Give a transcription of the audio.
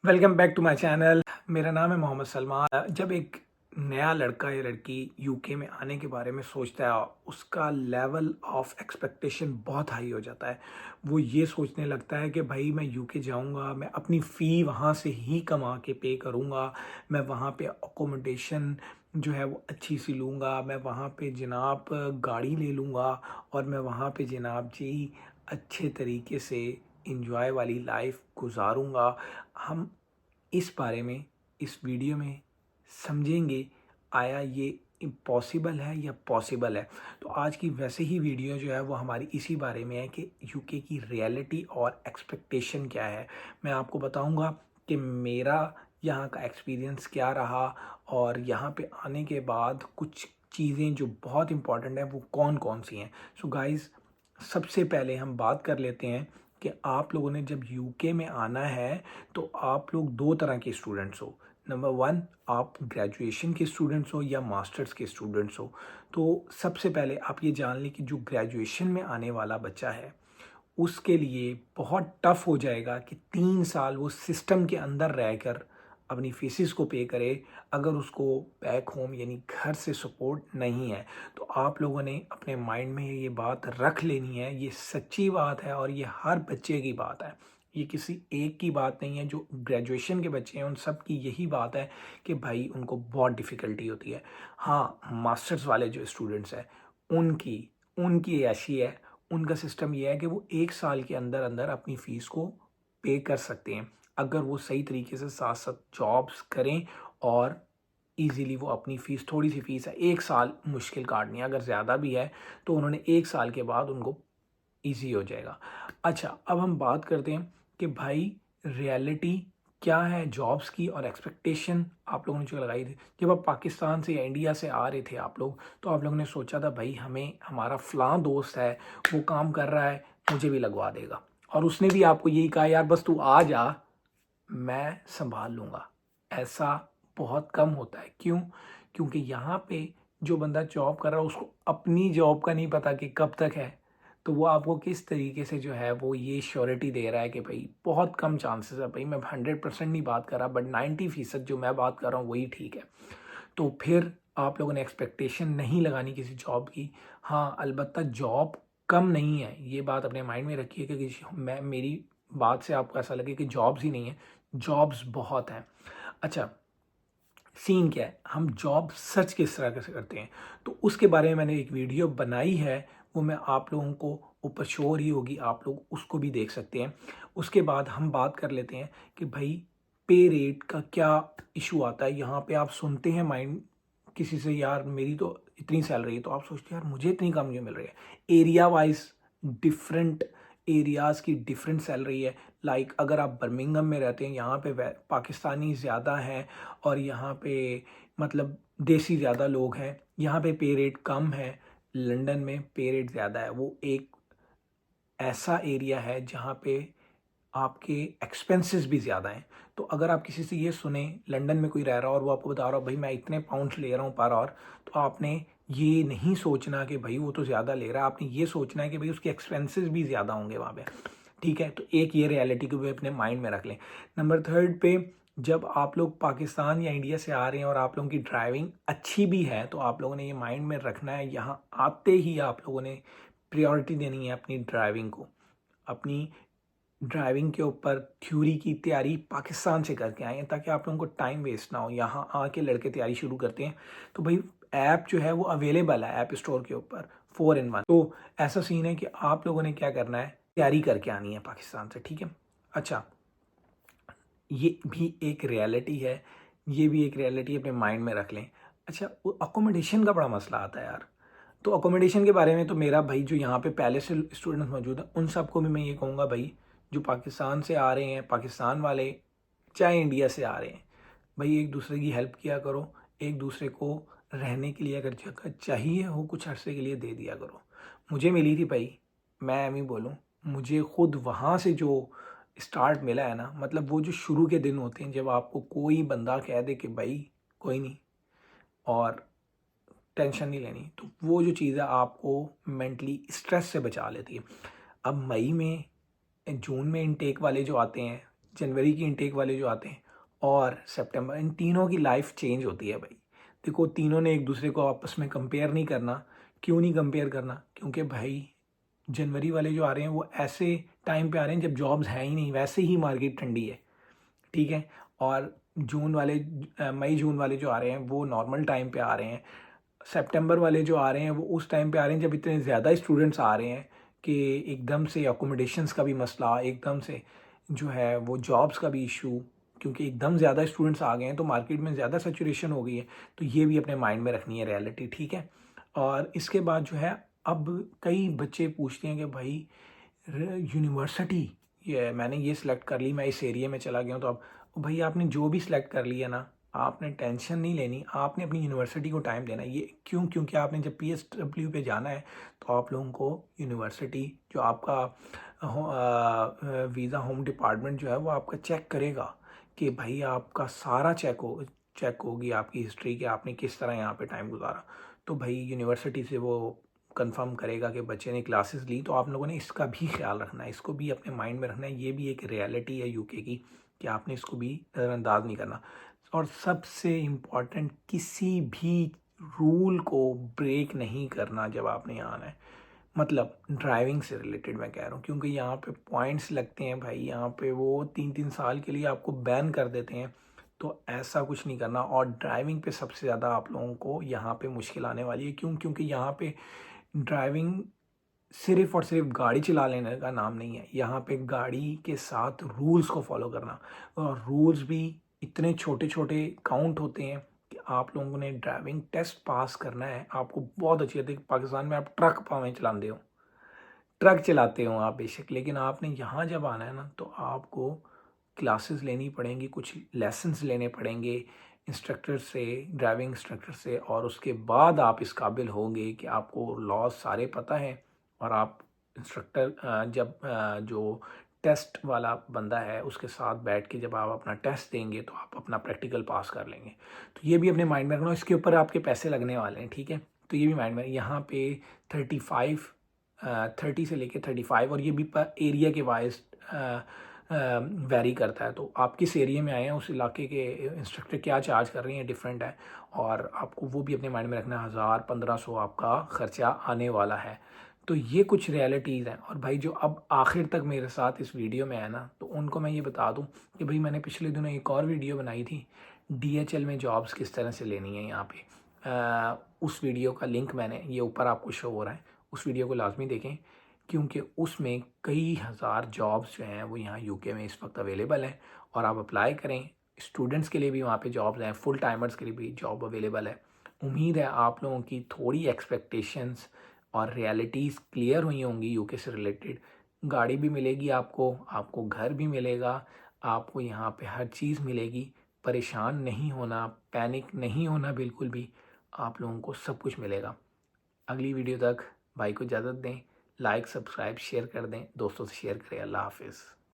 Welcome back to my channel. मेरा नाम है मोहम्मद सलमान। जब एक नया लड़का या लड़की यूके में आने के बारे में सोचता है, उसका लेवल ऑफ एक्सपेक्टेशन बहुत हाई हो जाता है। वो ये सोचने लगता है कि भाई मैं यूके जाऊंगा, मैं अपनी फ़ी वहाँ से ही कमा के पे करूंगा, मैं वहाँ पे अकोमोडेशन जो है वो अच्छी सी लूँगा, मैं वहाँ पे जनाब गाड़ी ले लूँगा और मैं वहाँ पे जनाब जी अच्छे तरीके से इंजॉय वाली लाइफ गुजारूंगा। हम इस बारे में इस वीडियो में समझेंगे, आया ये इम्पॉसिबल है या पॉसिबल है। तो आज की वैसे ही वीडियो जो है वो हमारी इसी बारे में है कि यूके की रियलिटी और एक्सपेक्टेशन क्या है। मैं आपको बताऊंगा कि मेरा यहाँ का एक्सपीरियंस क्या रहा और यहाँ पे आने के बाद कुछ चीज़ें जो बहुत इम्पॉर्टेंट है वो कौन कौन सी हैं। सो गाइज़, सबसे पहले हम बात कर लेते हैं कि आप लोगों ने जब यूके में आना है तो आप लोग दो तरह के स्टूडेंट्स हो। नंबर वन, आप ग्रेजुएशन के स्टूडेंट्स हो या मास्टर्स के स्टूडेंट्स हो। तो सबसे पहले आप ये जान लें कि जो ग्रेजुएशन में आने वाला बच्चा है उसके लिए बहुत टफ हो जाएगा कि 3 साल वो सिस्टम के अंदर रहकर अपनी फीसिस को पे करे, अगर उसको बैक होम यानी घर से सपोर्ट नहीं है। तो आप लोगों ने अपने माइंड में ये बात रख लेनी है, ये सच्ची बात है और ये हर बच्चे की बात है। ये किसी एक की बात नहीं है। जो ग्रेजुएशन के बच्चे हैं उन सब की यही बात है कि भाई उनको बहुत डिफ़िकल्टी होती है। हाँ, मास्टर्स वाले जो स्टूडेंट्स हैं उनकी उनकी ऐसी है, उनका सिस्टम ये है कि वो 1 साल के अंदर अंदर अपनी फ़ीस को पे कर सकते हैं, अगर वो सही तरीके से साथ साथ जॉब्स करें और इजीली वो अपनी फ़ीस, थोड़ी सी फ़ीस है 1 साल मुश्किल काटनी है, अगर ज़्यादा भी है तो उन्होंने 1 साल के बाद उनको ईज़ी हो जाएगा। अच्छा, अब हम बात करते हैं कि भाई रियलिटी क्या है जॉब्स की और एक्सपेक्टेशन आप लोगों ने जो लगाई थी। जब आप पाकिस्तान से या इंडिया से आ रहे थे आप लोग, तो आप लोगों ने सोचा था भाई हमें हमारा फ़लाँ दोस्त है, वो काम कर रहा है, मुझे भी लगवा देगा। और उसने भी आपको यही कहा यार बस तू आ जा, मैं संभाल लूँगा। ऐसा बहुत कम होता है। क्यों? क्योंकि यहाँ पे जो बंदा जॉब कर रहा है उसको अपनी जॉब का नहीं पता कि कब तक है। तो वो आपको किस तरीके से जो है वो ये श्योरिटी दे रहा है कि भाई बहुत कम चांसेस है। भाई मैं 100% नहीं बात कर रहा, बट 90% जो मैं बात कर रहा हूँ वही ठीक है। तो फिर आप लोगों ने एक्सपेक्टेशन नहीं लगानी किसी जॉब की। हाँ, अलबत्ता जॉब कम नहीं है, ये बात अपने माइंड में रखिए कि मैं मेरी बात से आपको ऐसा लगे कि जॉब्स ही नहीं है, जॉब्स बहुत हैं। अच्छा, सीन क्या है, हम जॉब सर्च किस तरह से करते हैं तो उसके बारे में मैंने एक वीडियो बनाई है, वो मैं आप लोगों को ऊपर शो हो रही होगी, आप लोग उसको भी देख सकते हैं। उसके बाद हम बात कर लेते हैं कि भाई पे रेट का क्या इशू आता है। यहाँ पे आप सुनते हैं माइंड किसी से, यार मेरी तो इतनी सैलरी है, तो आप सोचते हैं यार मुझे इतनी कम क्यों मिल रही है। एरिया वाइज डिफरेंट एरियाज़ की डिफरेंट सैलरी है। लाइक अगर आप बर्मिंघम में रहते हैं, यहाँ पे पाकिस्तानी ज़्यादा हैं और यहाँ पे मतलब देसी ज़्यादा लोग हैं, यहाँ पे रेट कम है। लंदन में पे रेट ज़्यादा है। वो एक ऐसा एरिया है जहाँ पे आपके एक्सपेंसेस भी ज़्यादा हैं। तो अगर आप किसी से ये सुने लंदन में कोई रह रहा हो और वो आपको बता रहा हो भाई मैं इतने पाउंड्स ले रहा हूँ पर आवर, तो आपने ये नहीं सोचना कि भाई वो तो ज़्यादा ले रहा है, आपने ये सोचना है कि भाई उसके एक्सपेंसेस भी ज़्यादा होंगे वहाँ पे। ठीक है, तो एक ये रियलिटी को भी अपने माइंड में रख लें। नंबर थर्ड पे, जब आप लोग पाकिस्तान या इंडिया से आ रहे हैं और आप लोगों की ड्राइविंग अच्छी भी है तो आप लोगों ने ये माइंड में रखना है, यहाँ आते ही आप लोगों ने प्रायोरिटी देनी है अपनी ड्राइविंग को। अपनी ड्राइविंग के ऊपर थ्योरी की तैयारी पाकिस्तान से करके आए हैं ताकि आप लोगों को टाइम वेस्ट ना हो। यहाँ आके लड़के तैयारी शुरू करते हैं तो भाई ऐप जो है वो अवेलेबल है ऐप स्टोर के ऊपर 4 in 1। तो ऐसा सीन है कि आप लोगों ने क्या करना है, तैयारी करके आनी है पाकिस्तान से। ठीक है। अच्छा, ये भी एक रियलिटी है, ये भी एक रियलिटी अपने माइंड में रख लें। अच्छा, वो अकोमोडेशन का बड़ा मसला आता है यार। तो अकोमोडेशन के बारे में तो मेरा भाई जो यहाँ पे पहले से स्टूडेंट मौजूद हैं उन सबको भी मैं ये कहूँगा भाई, जो पाकिस्तान से आ रहे हैं, पाकिस्तान वाले चाहे इंडिया से आ रहे हैं, भाई एक दूसरे की हेल्प किया करो। एक दूसरे को रहने के लिए अगर जगह चाहिए हो कुछ अरसे के लिए दे दिया करो। मुझे मिली थी भाई, मैं एम ही बोलूँ, मुझे खुद वहाँ से जो स्टार्ट मिला है ना, मतलब वो जो शुरू के दिन होते हैं जब आपको कोई बंदा कह दे कि भाई कोई नहीं और टेंशन नहीं लेनी, तो वो जो चीज़ है आपको मेंटली स्ट्रेस से बचा लेती है। अब मई में जून में इनटेक वाले जो आते हैं, जनवरी की इनटेक वाले जो आते हैं और सितंबर, इन तीनों की लाइफ चेंज होती है भाई। देखो तीनों ने एक दूसरे को आपस में कंपेयर नहीं करना। क्यों नहीं कंपेयर करना? क्योंकि भाई जनवरी वाले जो आ रहे हैं वो ऐसे टाइम पे आ रहे हैं जब जॉब्स हैं ही नहीं, वैसे ही मार्केट ठंडी है, ठीक है। और जून वाले, मई जून वाले जो आ रहे हैं वो नॉर्मल टाइम पे आ रहे हैं। सितंबर वाले जो आ रहे हैं वो उस टाइम पे आ रहे हैं जब इतने ज़्यादा स्टूडेंट्स आ रहे हैं कि एकदम से अकोमोडेशंस का भी मसला, एकदम से जो है वो जॉब्स का भी इशू, क्योंकि एकदम ज़्यादा स्टूडेंट्स आ गए हैं तो मार्केट में ज़्यादा सैचुरेशन हो गई है। तो ये भी अपने माइंड में रखनी है रियलिटी, ठीक है। और इसके बाद जो है, अब कई बच्चे पूछते हैं कि भाई यूनिवर्सिटी, ये मैंने ये सिलेक्ट कर ली, मैं इस एरिया में चला गया हूँ, तो अब भाई आपने जो भी सिलेक्ट कर लिया ना, आपने टेंशन नहीं लेनी, आपने अपनी यूनिवर्सिटी को टाइम देना है। ये क्यों? क्योंकि आपने जब PSW पे जाना है तो आप लोगों को यूनिवर्सिटी, जो आपका वीज़ा होम डिपार्टमेंट जो है वो आपका चेक करेगा कि भाई आपका सारा चेक होगी आपकी हिस्ट्री कि आपने किस तरह यहाँ पे टाइम गुजारा। तो भाई यूनिवर्सिटी से वो कंफर्म करेगा कि बच्चे ने क्लासेस ली। तो आप लोगों ने इसका भी ख्याल रखना है, इसको भी अपने माइंड में रखना है। ये भी एक रियलिटी है यूके की कि आपने इसको भी नज़रअंदाज नहीं करना। और सबसे इम्पॉर्टेंट, किसी भी रूल को ब्रेक नहीं करना जब आपने यहाँ आना है। मतलब ड्राइविंग से रिलेटेड मैं कह रहा हूँ, क्योंकि यहाँ पे पॉइंट्स लगते हैं भाई, यहाँ पे वो 3-3 साल के लिए आपको बैन कर देते हैं। तो ऐसा कुछ नहीं करना। और ड्राइविंग पे सबसे ज़्यादा आप लोगों को यहाँ पे मुश्किल आने वाली है। क्यों? क्योंकि यहाँ पे ड्राइविंग सिर्फ और सिर्फ गाड़ी चला लेने का नाम नहीं है। यहाँ पे गाड़ी के साथ रूल्स को फॉलो करना, और रूल्स भी इतने छोटे छोटे काउंट होते हैं कि आप लोगों ने ड्राइविंग टेस्ट पास करना है। आपको बहुत अच्छी आती है। पाकिस्तान में आप ट्रक पावें चलाते हो, ट्रक चलाते हो आप बेशक, लेकिन आपने यहाँ जब आना है ना तो आपको क्लासेस लेनी पड़ेंगी, कुछ लेसन्स लेने पड़ेंगे इंस्ट्रक्टर से, ड्राइविंग इंस्ट्रक्टर से। और उसके बाद आप इस काबिल होंगे कि आपको लॉज सारे पता हैं। और आप इंस्ट्रक्टर जब जो टेस्ट वाला बंदा है उसके साथ बैठ के जब आप अपना टेस्ट देंगे तो आप अपना प्रैक्टिकल पास कर लेंगे। तो ये भी अपने माइंड में रखना। इसके ऊपर आपके पैसे लगने वाले हैं, ठीक है। तो ये भी माइंड में, यहाँ पे 30 से लेके 35, और ये भी पर एरिया के वाइज वेरी करता है। तो आप किस एरिया में आए हैं, उस इलाके के इंस्ट्रक्टर क्या चार्ज कर रही हैं, डिफरेंट है। और आपको वो भी अपने माइंड में रखना है। 1000-1500 आपका खर्चा आने वाला है। तो ये कुछ रियलिटीज़ हैं। और भाई जो अब आखिर तक मेरे साथ इस वीडियो में है ना, तो उनको मैं ये बता दूं कि भाई मैंने पिछले दिनों एक और वीडियो बनाई थी, DHL में जॉब्स किस तरह से लेनी है यहाँ पे। उस वीडियो का लिंक मैंने, ये ऊपर आपको शो हो रहा है, उस वीडियो को लाजमी देखें, क्योंकि उसमें कई हज़ार जॉब्स जो हैं वो यहाँ यूके में इस वक्त अवेलेबल हैं। और आप अप्लाई करें। स्टूडेंट्स के लिए भी वहाँ पे जॉब्स हैं, फुल टाइमर्स के लिए भी जॉब अवेलेबल है। उम्मीद है आप लोगों की थोड़ी एक्सपेक्टेशंस और रियलिटीज़ क्लियर हुई होंगी यूके से रिलेटेड। गाड़ी भी मिलेगी आपको, आपको घर भी मिलेगा, आपको यहाँ पे हर चीज़ मिलेगी। परेशान नहीं होना, पैनिक नहीं होना बिल्कुल भी, आप लोगों को सब कुछ मिलेगा। अगली वीडियो तक भाई को इजाज़त दें। लाइक, सब्सक्राइब, शेयर कर दें, दोस्तों से शेयर करें। अल्लाह हाफिज़।